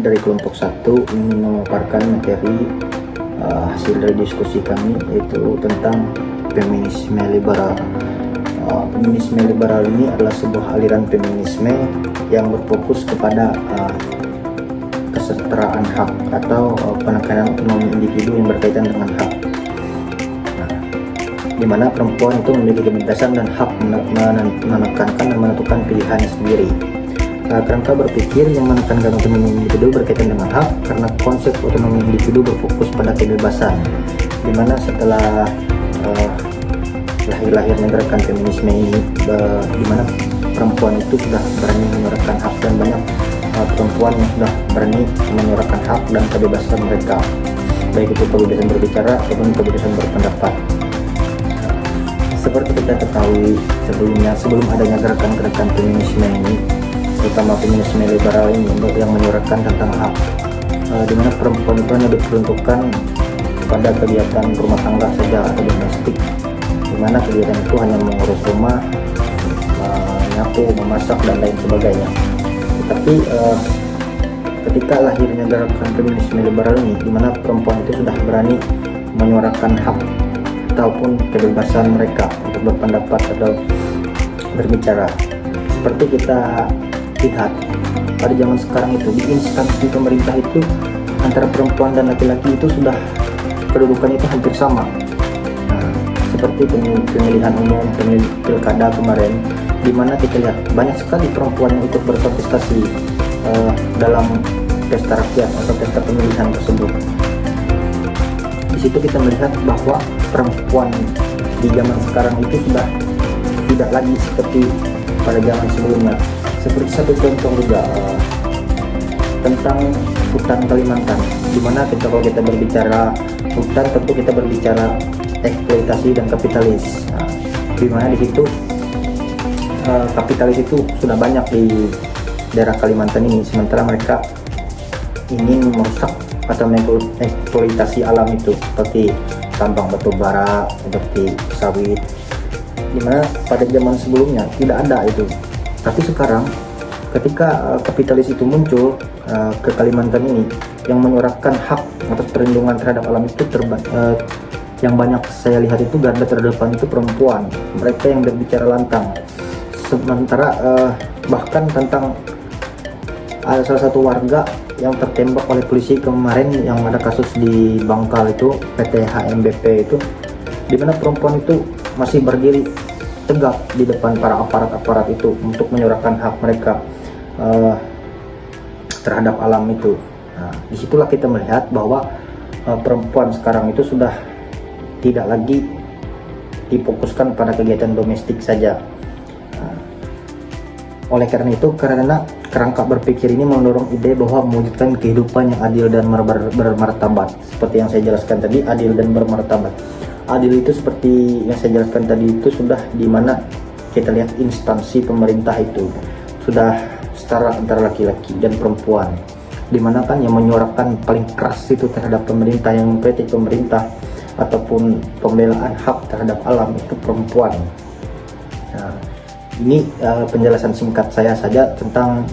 dari kelompok 1 ingin memaparkan materi hasil dari diskusi kami, yaitu tentang feminisme liberal. Feminisme liberal ini adalah sebuah aliran feminisme yang berfokus kepada kesetaraan hak atau penekanan otonomi individu yang berkaitan dengan hak, di mana perempuan itu memiliki kebebasan dan hak menekankan dan menentukan pilihannya sendiri. Kerangka berpikir yang menekankan otonomi individu berkaitan dengan hak, karena konsep otonomi individu berfokus pada kebebasan, di mana setelah lahirnya gerakan feminisme ini, di mana perempuan itu sudah berani menyuarakan hak, dan banyak perempuan yang sudah berani menyuarakan hak dan kebebasan mereka, baik itu kebebasan berbicara ataupun kebebasan berpendapat. Seperti kita ketahui sebelumnya, sebelum adanya gerakan-gerakan feminisme ini, terutama feminisme liberal ini yang menyuarakan tentang hak, di mana perempuan itu hanya diperuntukkan pada kegiatan rumah tangga saja atau domestik, di mana kegiatan itu hanya mengurus rumah, menyapu, memasak, dan lain sebagainya. Tetapi ketika lahirnya gerakan feminisme liberal ini, di mana perempuan itu sudah berani menyuarakan hak ataupun kebebasan mereka untuk berpendapat atau berbicara. Seperti kita lihat pada zaman sekarang itu, di instansi pemerintah itu antara perempuan dan laki-laki itu sudah kedudukannya itu hampir sama. Seperti pemilihan umum, pilkada kemarin, di mana kita lihat banyak sekali perempuan yang ikut berkontestasi dalam pesta rakyat atau pesta pemilihan tersebut. Di situ kita melihat bahwa perempuan di zaman sekarang itu sudah tidak lagi seperti pada zaman sebelumnya. Seperti satu contoh juga tentang hutan Kalimantan, di mana kalau kita berbicara hutan, tentu kita berbicara eksploitasi dan kapitalis. Di mana di situ kapitalis itu sudah banyak di daerah Kalimantan ini, sementara mereka ingin merusak atau mengeksploitasi alam itu, seperti tambang batu bara, seperti sawit, dimana pada zaman sebelumnya tidak ada itu. Tapi sekarang ketika kapitalis itu muncul ke Kalimantan ini, yang menyuarakan hak atas perlindungan terhadap alam itu yang banyak saya lihat itu garda terdepan itu perempuan, mereka yang berbicara lantang. Sementara bahkan tentang ada salah satu warga yang tertembak oleh polisi kemarin, yang ada kasus di Bangkal itu, PT HMBP itu, di mana perempuan itu masih berdiri tegak di depan para aparat itu untuk menyuarakan hak mereka terhadap alam itu. Disitulah kita melihat bahwa perempuan sekarang itu sudah tidak lagi difokuskan pada kegiatan domestik saja. Oleh karena itu, karena kerangka berpikir ini mendorong ide bahwa mewujudkan kehidupan yang adil dan bermartabat. Seperti yang saya jelaskan tadi, adil dan bermartabat. Adil itu seperti yang saya jelaskan tadi, itu sudah di mana kita lihat instansi pemerintah itu sudah setara antara laki-laki dan perempuan, di mana kan yang menyuarakan paling keras itu terhadap pemerintah, yang mengkritik pemerintah ataupun pembelaan hak terhadap alam itu perempuan. Ini penjelasan singkat saya saja tentang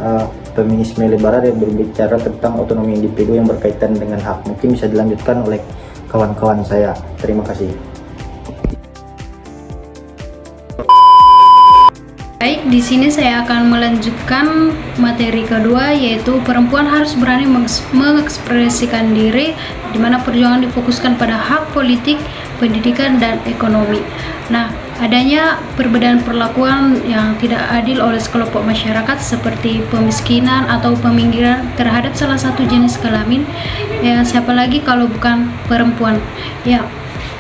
feminisme liberal yang berbicara tentang otonomi individu yang berkaitan dengan hak. Mungkin bisa dilanjutkan oleh kawan-kawan saya. Terima kasih. Baik, di sini saya akan melanjutkan materi kedua, yaitu perempuan harus berani mengekspresikan diri, di mana perjuangan difokuskan pada hak politik, pendidikan, dan ekonomi. Nah, adanya perbedaan perlakuan yang tidak adil oleh sekelompok masyarakat seperti pemiskinan atau peminggiran terhadap salah satu jenis kelamin, ya siapa lagi kalau bukan perempuan. Ya,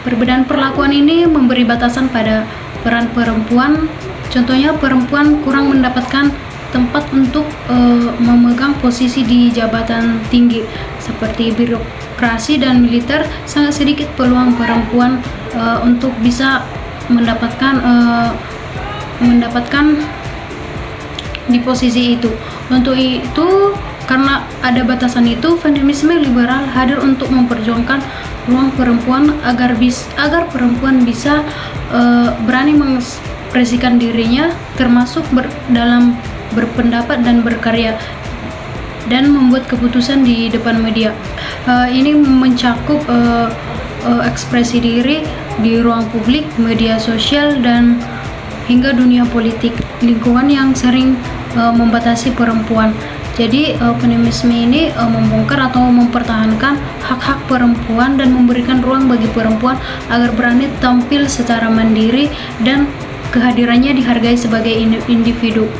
perbedaan perlakuan ini memberi batasan pada peran perempuan. Contohnya, perempuan kurang mendapatkan tempat untuk memegang posisi di jabatan tinggi seperti birokrasi dan militer. Sangat sedikit peluang perempuan untuk bisa mendapatkan di posisi itu. Untuk itu, karena ada batasan itu, feminisme liberal hadir untuk memperjuangkan ruang perempuan agar perempuan bisa berani mengekspresikan dirinya, termasuk dalam berpendapat dan berkarya. dan membuat keputusan di depan media. Ini mencakup ekspresi diri di ruang publik, media sosial, dan hingga dunia politik, lingkungan yang sering membatasi perempuan. Jadi feminisme ini membongkar atau mempertahankan hak-hak perempuan dan memberikan ruang bagi perempuan agar berani tampil secara mandiri dan kehadirannya dihargai sebagai individu.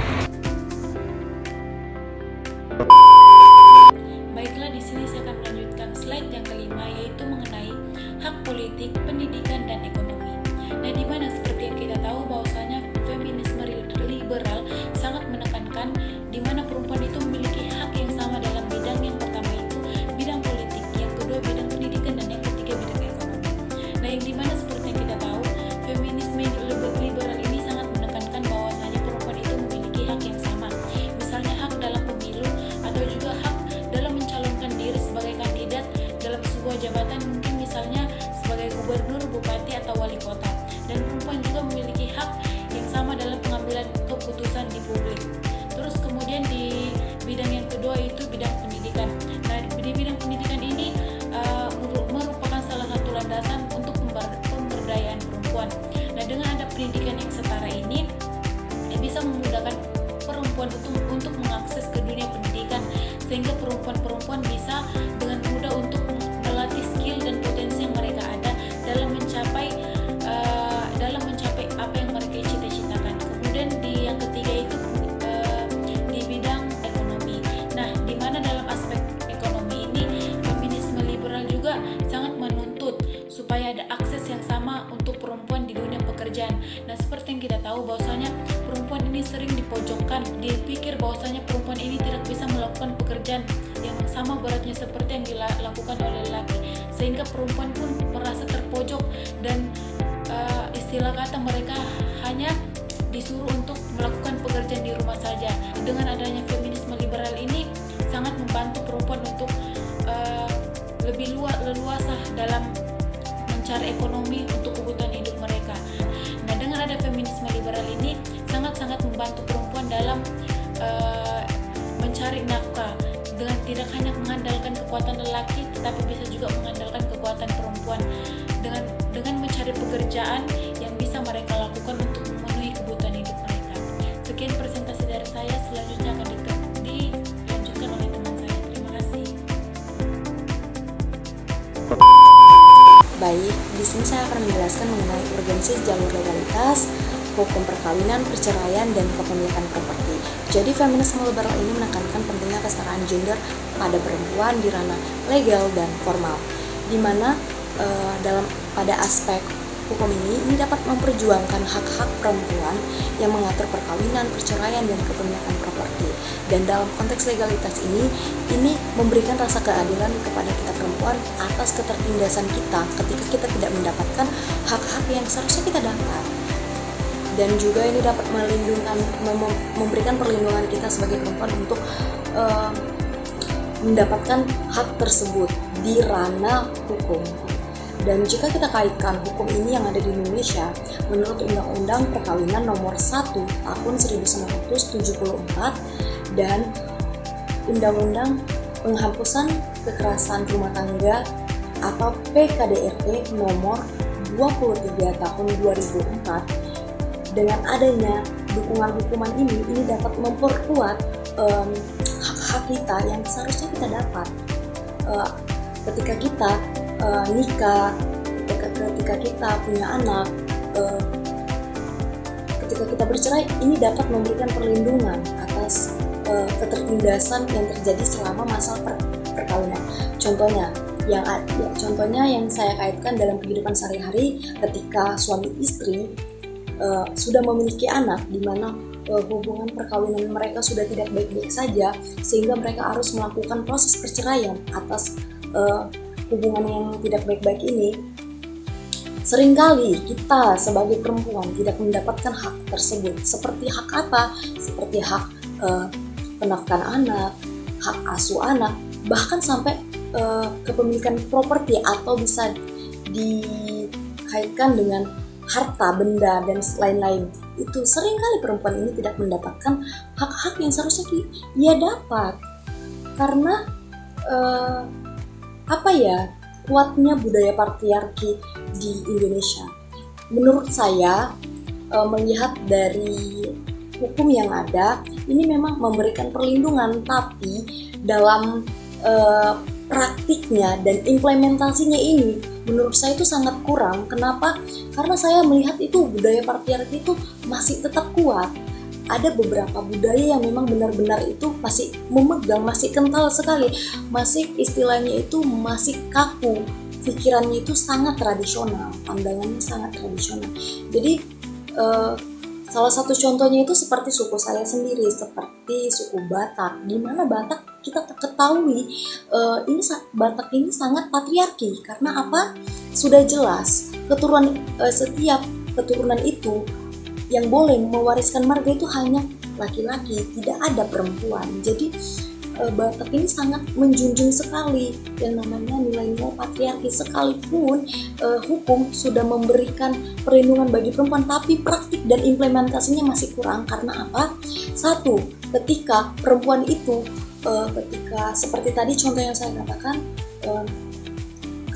Baiklah, di sini saya akan melanjutkan slide yang kelima, yaitu mengenai hak politik, pendidikan, dan ekonomi. Nah, di mana seperti yang kita tahu bahwasanya feminisme liberal sangat menekankan di mana perempuan itu memiliki hak yang sama dalam bidang yang pertama itu bidang politik, yang kedua bidang pendidikan, dan yang ketiga bidang ekonomi. Nah, yang di mana seperti yang kita tahu feminisme liberal ini sangat menekankan bahwasanya perempuan itu memiliki hak yang sama, misalnya hak dalam pemilu atau juga hak dalam mencalonkan diri sebagai kandidat dalam sebuah jabatan, mungkin misalnya sebagai gubernur, bupati, atau wali kota. Dan perempuan juga memiliki hak yang sama dalam pengambilan keputusan di publik. Terus kemudian di bidang yang kedua itu bidang pendidikan. Nah, di bidang pendidikan ini merupakan salah satu landasan untuk pemberdayaan perempuan. Nah, dengan ada pendidikan yang setara ini bisa memudahkan perempuan untuk mengakses ke dunia pendidikan, sehingga perempuan-perempuan bisa dengan mudah untuk melatih skill dan potensi yang mereka ada dalam mencapai apa yang mereka cita-citakan. Kemudian di yang ketiga itu di bidang ekonomi. Nah, di mana dalam aspek ekonomi ini feminisme liberal juga sangat menuntut supaya ada akses yang sama untuk perempuan di dunia pekerjaan. Nah, seperti yang kita tahu bahwasanya perempuan ini sering dipojokkan, dipikir bahwasanya perempuan ini tidak bisa melakukan pekerjaan yang sama beratnya seperti yang dilakukan oleh laki, sehingga perempuan pun merasa terpojok dan istilah kata mereka hanya disuruh untuk melakukan pekerjaan di rumah saja. Dengan adanya feminisme liberal ini sangat membantu perempuan untuk lebih leluasa dalam mencari ekonomi untuk kebutuhan hidup mereka. Nah, dengan ada feminisme liberal ini sangat-sangat membantu perempuan dalam mencari nafkah, dengan tidak hanya mengandalkan kekuatan lelaki, tetapi bisa juga mengandalkan kekuatan perempuan dengan mencari pekerjaan yang bisa mereka lakukan untuk memenuhi kebutuhan hidup mereka. Sekian presentasi dari saya, selanjutnya akan dilanjutkan oleh teman saya. Terima kasih. Baik, di sini saya akan menjelaskan mengenai urgensi jalur legalitas, hukum perkawinan, perceraian, dan kepemilikan properti. Jadi feminisme liberal ini menekankan pentingnya kesetaraan gender pada perempuan di ranah legal dan formal, di mana pada aspek hukum ini dapat memperjuangkan hak-hak perempuan yang mengatur perkawinan, perceraian, dan kepemilikan properti. Dan dalam konteks legalitas ini memberikan rasa keadilan kepada kita perempuan atas ketertindasan kita ketika kita tidak mendapatkan hak-hak yang seharusnya kita dapat. Dan juga ini dapat memberikan perlindungan kita sebagai perempuan untuk mendapatkan hak tersebut di ranah hukum. Dan jika kita kaitkan hukum ini yang ada di Indonesia, menurut Undang-Undang Perkawinan Nomor 1 Tahun 1974 dan Undang-Undang Penghapusan Kekerasan Rumah Tangga atau PKDRT Nomor 23 Tahun 2004, dengan adanya dukungan hukuman ini dapat memperkuat hak-hak kita yang seharusnya kita dapat ketika kita nikah, ketika kita punya anak, ketika kita bercerai. Ini dapat memberikan perlindungan atas ketertindasan yang terjadi selama masa perkawinan. Contohnya yang saya kaitkan dalam kehidupan sehari-hari, ketika suami istri sudah memiliki anak, di mana hubungan perkawinan mereka sudah tidak baik-baik saja, sehingga mereka harus melakukan proses perceraian atas hubungan yang tidak baik-baik ini. Seringkali kita sebagai perempuan tidak mendapatkan hak tersebut. Seperti hak apa? Seperti hak penafkahan anak, hak asuh anak, bahkan sampai kepemilikan properti, atau bisa dikaitkan dengan harta, benda, dan lain-lain. Itu seringkali perempuan ini tidak mendapatkan hak-hak yang seharusnya ia dapat. Karena kuatnya budaya patriarki di Indonesia. Menurut saya, melihat dari hukum yang ada, ini memang memberikan perlindungan, tapi dalam praktiknya dan implementasinya ini menurut saya itu sangat kurang. Kenapa? Karena saya melihat itu budaya patriarki itu masih tetap kuat. Ada beberapa budaya yang memang benar-benar itu masih memegang, masih kental sekali, masih istilahnya itu masih kaku, pikirannya itu sangat tradisional, pandangannya sangat tradisional. Jadi salah satu contohnya itu seperti suku saya sendiri, seperti suku Batak, di mana Batak kita ketahui Batak ini sangat patriarki. Karena apa? Sudah jelas setiap keturunan itu yang boleh mewariskan marga itu hanya laki-laki, tidak ada perempuan. Jadi Batak ini sangat menjunjung sekali yang namanya nilai-nilai patriarki, sekalipun hukum sudah memberikan perlindungan bagi perempuan, tapi praktik dan implementasinya masih kurang. Karena apa? Satu, ketika perempuan itu ketika seperti tadi contoh yang saya katakan,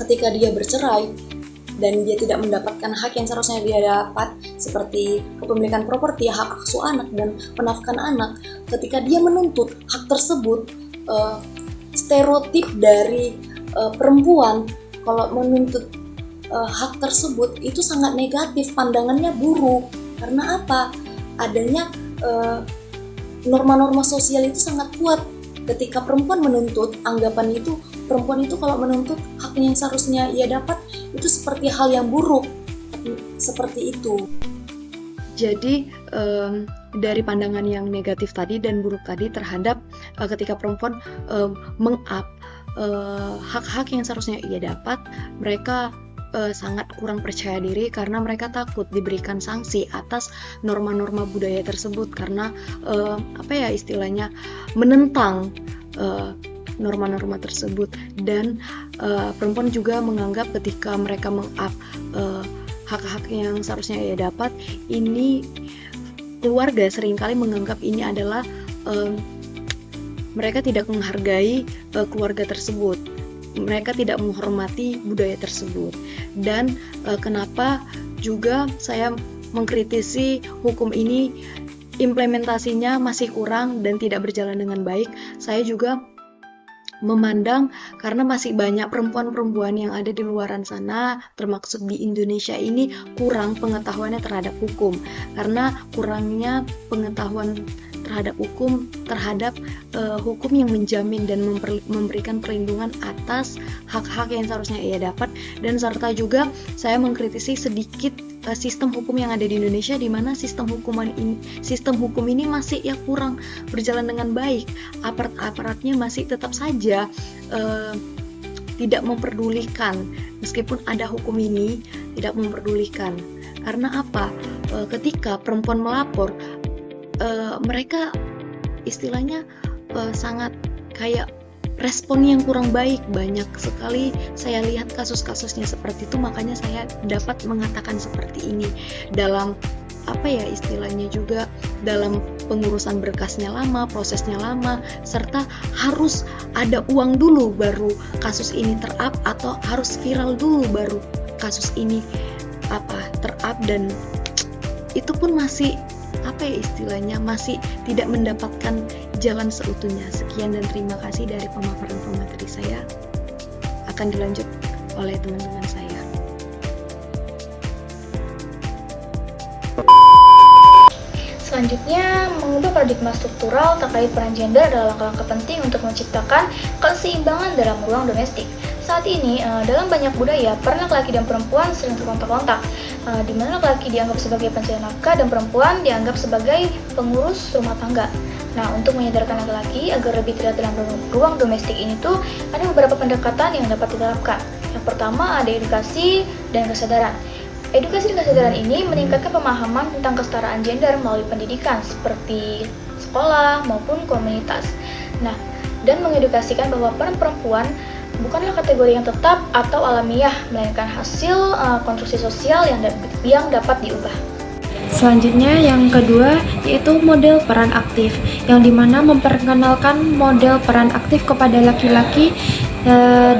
ketika dia bercerai dan dia tidak mendapatkan hak yang seharusnya dia dapat, seperti kepemilikan properti, hak asuh anak, dan penafkahan anak. Ketika dia menuntut hak tersebut, stereotip dari perempuan kalau menuntut hak tersebut itu sangat negatif, pandangannya buruk. Karena apa? Adanya norma-norma sosial itu sangat kuat. Ketika perempuan menuntut, anggapan itu perempuan itu kalau menuntut haknya yang seharusnya ia dapat itu seperti hal yang buruk, seperti itu. Jadi dari pandangan yang negatif tadi dan buruk tadi terhadap ketika perempuan meng-up hak-hak yang seharusnya ia dapat, mereka sangat kurang percaya diri karena mereka takut diberikan sanksi atas norma-norma budaya tersebut, karena istilahnya menentang norma-norma tersebut. Dan perempuan juga menganggap ketika mereka meng-up hak-hak yang seharusnya ia dapat, ini keluarga seringkali menganggap ini adalah mereka tidak menghargai keluarga tersebut, mereka tidak menghormati budaya tersebut. Dan kenapa juga saya mengkritisi hukum ini, implementasinya masih kurang dan tidak berjalan dengan baik. Saya juga memandang karena masih banyak perempuan-perempuan yang ada di luaran sana, termasuk di Indonesia ini, kurang pengetahuannya terhadap hukum. Karena kurangnya pengetahuan terhadap hukum yang menjamin dan memberikan perlindungan atas hak-hak yang seharusnya ia dapat. Dan serta juga saya mengkritisi sedikit sistem hukum yang ada di Indonesia, di mana sistem hukum ini masih kurang berjalan dengan baik. Aparatnya masih tetap saja tidak memperdulikan, meskipun ada hukum ini tidak memperdulikan. Karena apa? Ketika perempuan melapor, mereka istilahnya sangat kayak respon yang kurang baik. Banyak sekali saya lihat kasus-kasusnya seperti itu, makanya saya dapat mengatakan seperti ini. Dalam istilahnya juga dalam pengurusan berkasnya lama, prosesnya lama, serta harus ada uang dulu baru kasus ini ter-up, atau harus viral dulu baru kasus ini ter-up, dan itu pun masih istilahnya masih tidak mendapatkan jalan seutuhnya. Sekian dan terima kasih dari pemaparan pemateri saya. Akan dilanjut oleh teman-teman saya. Selanjutnya, mengubah paradigma struktural terkait peran gender adalah langkah-langkah penting untuk menciptakan keseimbangan dalam ruang domestik. Saat ini, dalam banyak budaya, peran laki-laki dan perempuan sering terkontak-kontak, di mana laki-laki dianggap sebagai pencari nafkah dan perempuan dianggap sebagai pengurus rumah tangga. Nah, untuk menyadarkan laki-laki agar lebih terlihat dalam ruang domestik ini tuh, ada beberapa pendekatan yang dapat diterapkan. Yang pertama, ada edukasi dan kesadaran. Edukasi dan kesadaran ini meningkatkan pemahaman tentang kesetaraan gender melalui pendidikan seperti sekolah maupun komunitas. Nah, dan mengedukasikan bahwa peran perempuan bukanlah kategori yang tetap atau alamiah, melainkan hasil konstruksi sosial yang dapat diubah. Selanjutnya yang kedua yaitu model peran aktif, yang dimana memperkenalkan model peran aktif kepada laki-laki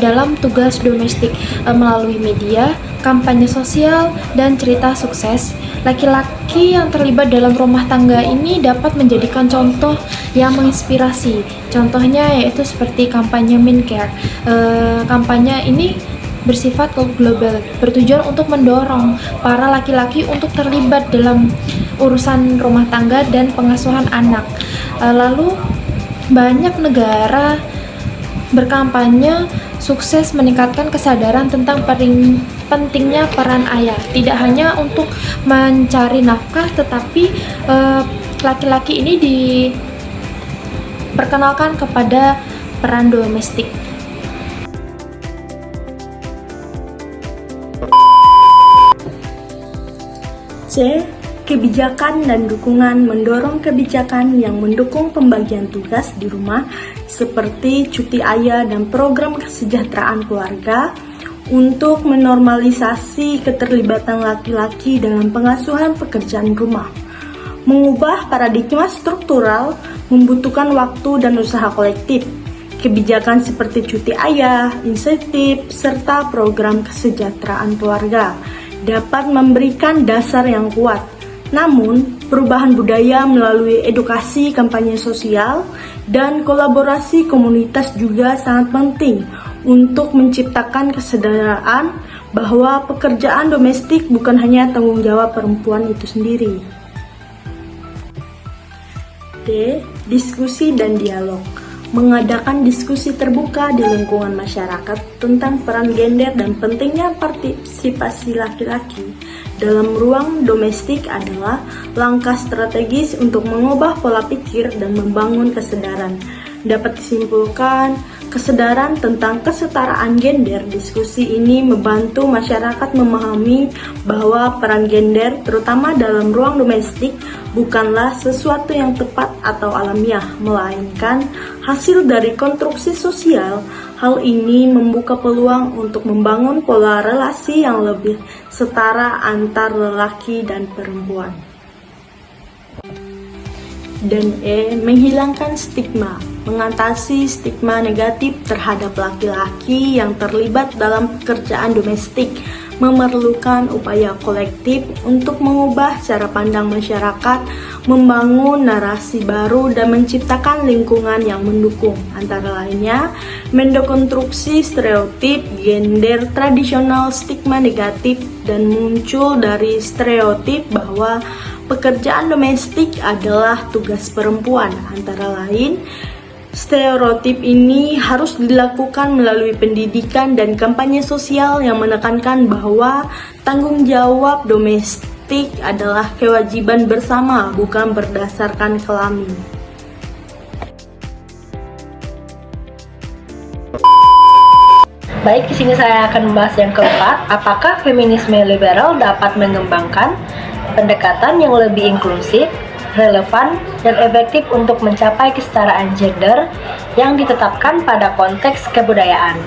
dalam tugas domestik melalui media, kampanye sosial, dan cerita sukses. Laki-laki yang terlibat dalam rumah tangga ini dapat menjadikan contoh yang menginspirasi. Contohnya yaitu seperti kampanye Men Care. Kampanye ini bersifat global, bertujuan untuk mendorong para laki-laki untuk terlibat dalam urusan rumah tangga dan pengasuhan anak. Lalu banyak negara berkampanye sukses meningkatkan kesadaran tentang pentingnya peran ayah, tidak hanya untuk mencari nafkah, tetapi laki-laki ini diperkenalkan kepada peran domestik. C. Kebijakan dan dukungan mendorong kebijakan yang mendukung pembagian tugas di rumah seperti cuti ayah dan program kesejahteraan keluarga untuk menormalisasi keterlibatan laki-laki dalam pengasuhan pekerjaan rumah. Mengubah paradigma struktural membutuhkan waktu dan usaha kolektif. Kebijakan seperti cuti ayah, insentif, serta program kesejahteraan keluarga dapat memberikan dasar yang kuat. Namun, perubahan budaya melalui edukasi, kampanye sosial, dan kolaborasi komunitas juga sangat penting untuk menciptakan kesadaran bahwa pekerjaan domestik bukan hanya tanggung jawab perempuan itu sendiri. D. Diskusi dan dialog. Mengadakan diskusi terbuka di lingkungan masyarakat tentang peran gender dan pentingnya partisipasi laki-laki dalam ruang domestik adalah langkah strategis untuk mengubah pola pikir dan membangun kesadaran. Dapat disimpulkan, kesadaran tentang kesetaraan gender. Diskusi ini membantu masyarakat memahami bahwa peran gender, terutama dalam ruang domestik, bukanlah sesuatu yang tepat atau alamiah, melainkan hasil dari konstruksi sosial. Hal ini membuka peluang untuk membangun pola relasi yang lebih setara antar lelaki dan perempuan. Dan E. Menghilangkan stigma. Mengatasi stigma negatif terhadap laki-laki yang terlibat dalam pekerjaan domestik memerlukan upaya kolektif untuk mengubah cara pandang masyarakat, membangun narasi baru, dan menciptakan lingkungan yang mendukung. Antara lainnya, mendekonstruksi stereotip gender tradisional, stigma negatif, dan muncul dari stereotip bahwa pekerjaan domestik adalah tugas perempuan. Antara lain, stereotip ini harus dilakukan melalui pendidikan dan kampanye sosial yang menekankan bahwa tanggung jawab domestik adalah kewajiban bersama, bukan berdasarkan kelamin. Baik, di sini saya akan membahas yang keempat, apakah feminisme liberal dapat mengembangkan pendekatan yang lebih inklusif, relevan, dan efektif untuk mencapai kesetaraan gender yang ditetapkan pada konteks kebudayaan.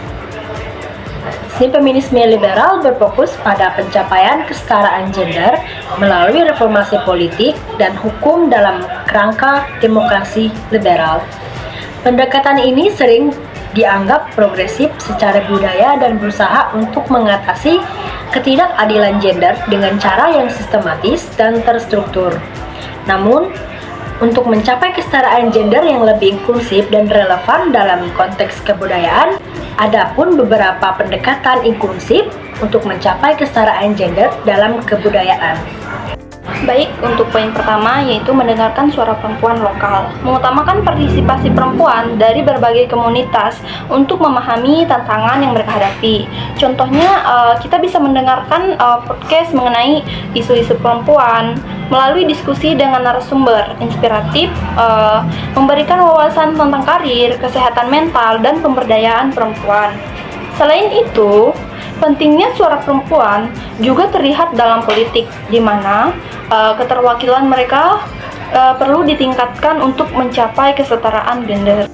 Sini feminisme liberal berfokus pada pencapaian kesetaraan gender melalui reformasi politik dan hukum dalam kerangka demokrasi liberal. Pendekatan ini sering dianggap progresif secara budaya dan berusaha untuk mengatasi ketidakadilan gender dengan cara yang sistematis dan terstruktur. Namun, untuk mencapai kesetaraan gender yang lebih inklusif dan relevan dalam konteks kebudayaan, ada pun beberapa pendekatan inklusif untuk mencapai kesetaraan gender dalam kebudayaan. Baik, untuk poin pertama yaitu mendengarkan suara perempuan lokal, mengutamakan partisipasi perempuan dari berbagai komunitas untuk memahami tantangan yang mereka hadapi. Contohnya, kita bisa mendengarkan podcast mengenai isu-isu perempuan melalui diskusi dengan narasumber inspiratif, memberikan wawasan tentang karir, kesehatan mental, dan pemberdayaan perempuan. Selain itu, pentingnya suara perempuan juga terlihat dalam politik, di mana keterwakilan mereka perlu ditingkatkan untuk mencapai kesetaraan gender.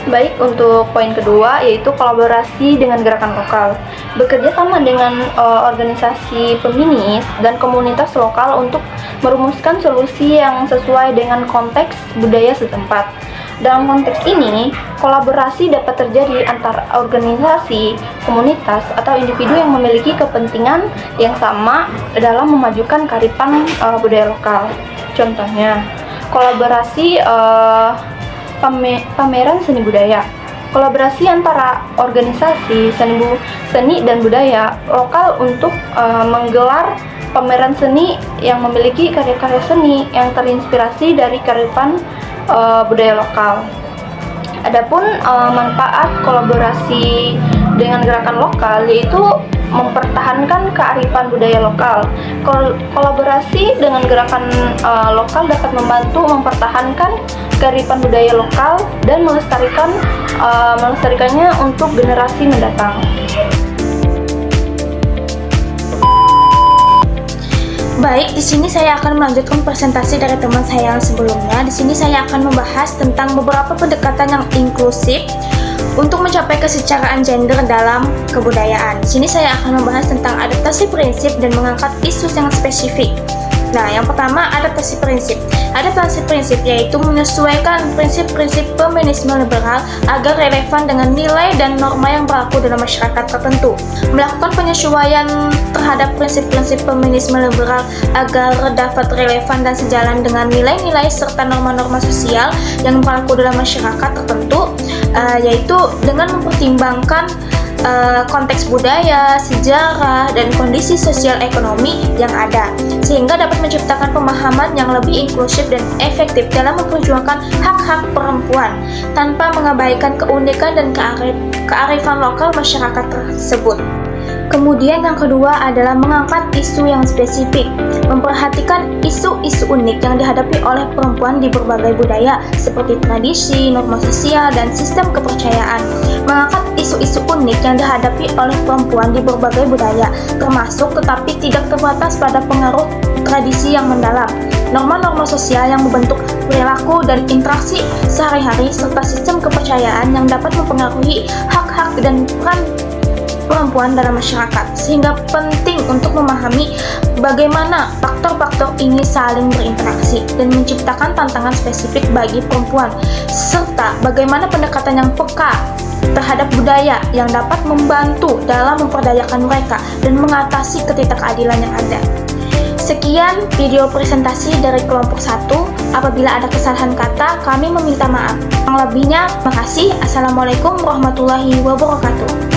Baik, untuk poin kedua yaitu kolaborasi dengan gerakan lokal. Bekerja sama dengan organisasi feminis dan komunitas lokal untuk merumuskan solusi yang sesuai dengan konteks budaya setempat. Dalam konteks ini, kolaborasi dapat terjadi antar organisasi, komunitas, atau individu yang memiliki kepentingan yang sama dalam memajukan kearifan budaya lokal. Contohnya, kolaborasi pameran seni budaya. Kolaborasi antara organisasi seni dan budaya lokal untuk menggelar pameran seni yang memiliki karya-karya seni yang terinspirasi dari kearifan budaya lokal. Adapun manfaat kolaborasi dengan gerakan lokal yaitu mempertahankan kearifan budaya lokal. Kolaborasi dengan gerakan lokal dapat membantu mempertahankan kearifan budaya lokal dan melestarikannya untuk generasi mendatang. Baik, di sini saya akan melanjutkan presentasi dari teman saya yang sebelumnya. Di sini saya akan membahas tentang beberapa pendekatan yang inklusif untuk mencapai kesetaraan gender dalam kebudayaan. Di sini saya akan membahas tentang adaptasi prinsip dan mengangkat isu yang spesifik. Nah, yang pertama, adaptasi prinsip. Adaptasi prinsip yaitu menyesuaikan prinsip-prinsip feminisme liberal agar relevan dengan nilai dan norma yang berlaku dalam masyarakat tertentu. Melakukan penyesuaian terhadap prinsip-prinsip feminisme liberal agar dapat relevan dan sejalan dengan nilai-nilai serta norma-norma sosial yang berlaku dalam masyarakat tertentu, yaitu dengan mempertimbangkan konteks budaya, sejarah, dan kondisi sosial ekonomi yang ada, sehingga dapat menciptakan pemahaman yang lebih inklusif dan efektif dalam memperjuangkan hak-hak perempuan tanpa mengabaikan keunikan dan kearifan lokal masyarakat tersebut. Kemudian yang kedua adalah mengangkat isu yang spesifik, memperhatikan isu-isu unik yang dihadapi oleh perempuan di berbagai budaya seperti tradisi, norma sosial, dan sistem kepercayaan. Mengangkat isu-isu unik yang dihadapi oleh perempuan di berbagai budaya, termasuk tetapi tidak terbatas pada pengaruh tradisi yang mendalam, norma-norma sosial yang membentuk perilaku dan interaksi sehari-hari, serta sistem kepercayaan yang dapat mempengaruhi hak-hak dan peran perempuan dalam masyarakat, sehingga penting untuk memahami bagaimana faktor-faktor ini saling berinteraksi dan menciptakan tantangan spesifik bagi perempuan, serta bagaimana pendekatan yang peka terhadap budaya yang dapat membantu dalam memperdayakan mereka dan mengatasi ketidakadilan yang ada. Sekian video presentasi dari kelompok 1. Apabila ada kesalahan kata, kami meminta maaf. Yang lebihnya, makasih. Assalamualaikum warahmatullahi wabarakatuh.